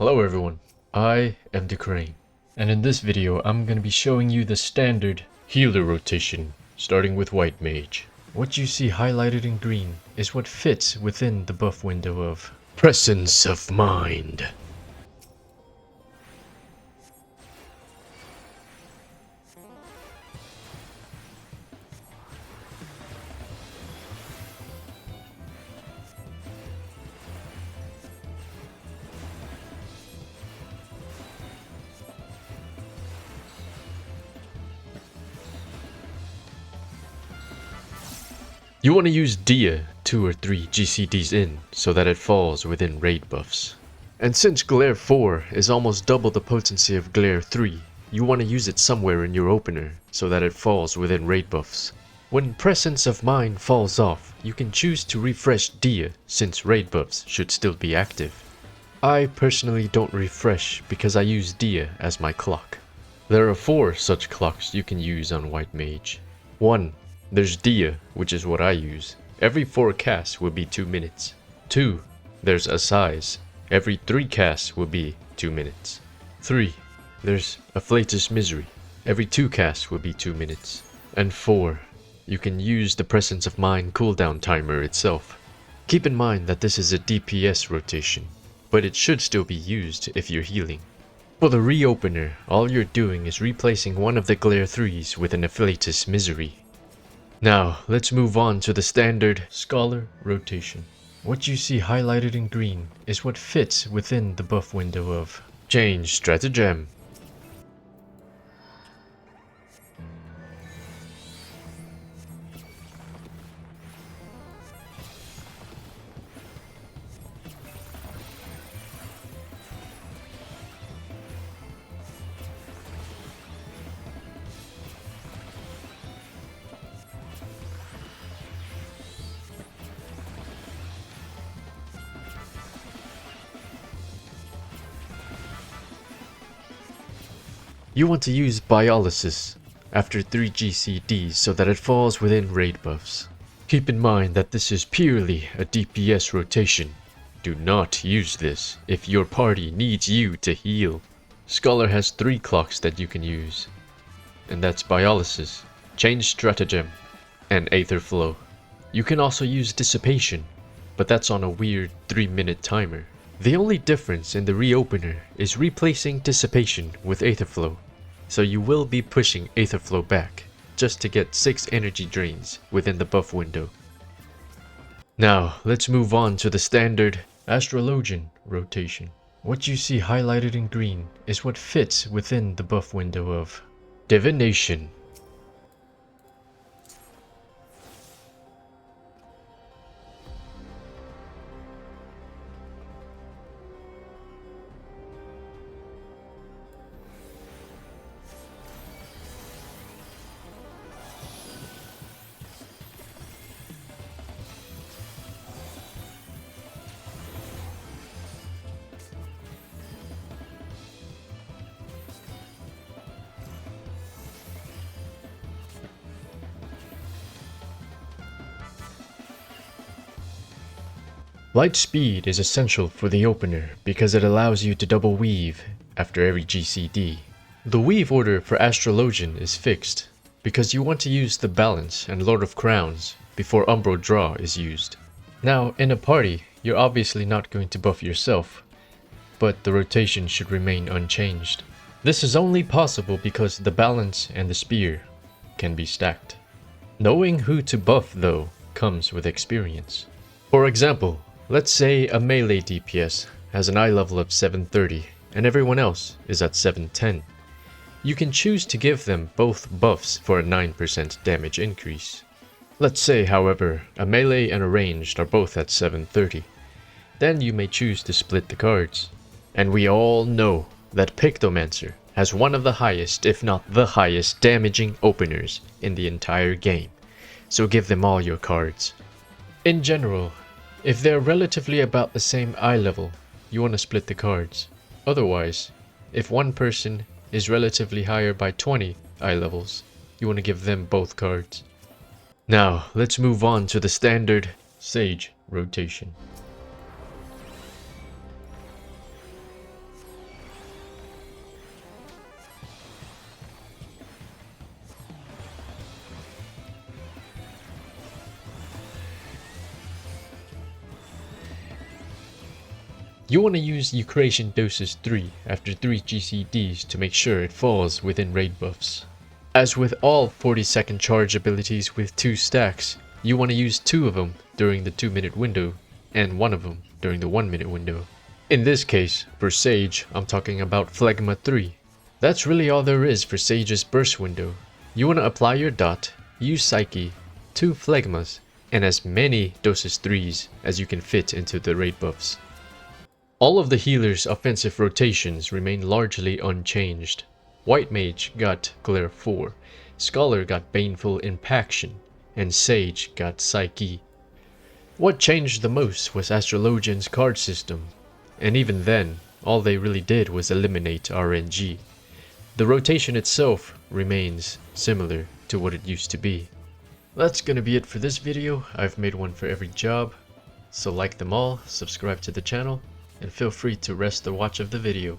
Hello everyone, I am Dyucrane, and in this video I'm going to be showing you the standard healer rotation, starting with white mage. What you see highlighted in green is what fits within the buff window of Presence of Mind. You want to use Dia 2 or 3 GCDs in so that it falls within raid buffs. And since Glare 4 is almost double the potency of Glare 3, you want to use it somewhere in your opener so that it falls within raid buffs. When Presence of Mind falls off, you can choose to refresh Dia since raid buffs should still be active. I personally don't refresh because I use Dia as my clock. There are 4 such clocks you can use on white mage. 1. There's Dia, which is what I use. Every 4 casts will be 2 minutes. 2. There's Assize. Every 3 casts will be 2 minutes. 3. There's Afflatus Misery. Every 2 casts will be 2 minutes. And 4. You can use the Presence of Mind cooldown timer itself. Keep in mind that this is a DPS rotation, but it should still be used if you're healing. For the reopener, all you're doing is replacing one of the Glare 3s with an Afflatus Misery. Now, let's move on to the standard Scholar rotation. What you see highlighted in green is what fits within the buff window of Change Stratagem. You want to use Biolysis after 3 GCDs so that it falls within raid buffs. Keep in mind that this is purely a DPS rotation. Do not use this if your party needs you to heal. Scholar has 3 clocks that you can use, and that's Biolysis, Change Stratagem, and Aether Flow. You can also use Dissipation, but that's on a weird 3-minute timer. The only difference in the reopener is replacing Dissipation with Aetherflow, so you will be pushing Aetherflow back just to get 6 energy drains within the buff window. Now, let's move on to the standard Astrologian rotation. What you see highlighted in green is what fits within the buff window of Divination. Light speed is essential for the opener because it allows you to double weave after every GCD. The weave order for Astrologian is fixed because you want to use the Balance and Lord of Crowns before Umbral Draw is used. Now, in a party, you're obviously not going to buff yourself, but the rotation should remain unchanged. This is only possible because the Balance and the Spear can be stacked. Knowing who to buff, though, comes with experience. For example, let's say a melee DPS has an eye level of 730 and everyone else is at 710. You can choose to give them both buffs for a 9% damage increase. Let's say, however, a melee and a ranged are both at 730. Then you may choose to split the cards. And we all know that Pictomancer has one of the highest, if not the highest, damaging openers in the entire game. So give them all your cards. In general, if they're relatively about the same eye level, you want to split the cards. Otherwise, if one person is relatively higher by 20 eye levels, you want to give them both cards. Now, let's move on to the standard Sage rotation. You want to use Dyucrane doses 3 after 3 GCDs to make sure it falls within raid buffs. As with all 40-second charge abilities with 2 stacks, you want to use 2 of them during the 2-minute window and 1 of them during the 1-minute window. In this case, for Sage, I'm talking about Phlegma 3. That's really all there is for Sage's burst window. You want to apply your dot, use Psyche, 2 Phlegmas, and as many doses 3s as you can fit into the raid buffs. All of the healer's offensive rotations remain largely unchanged. White Mage got Glare 4, Scholar got Baneful Impaction, and Sage got Psyche. What changed the most was Astrologian's card system, and even then, all they really did was eliminate RNG. The rotation itself remains similar to what it used to be. That's gonna be it for this video. I've made one for every job, so like them all, subscribe to the channel, and feel free to rest the watch of the video.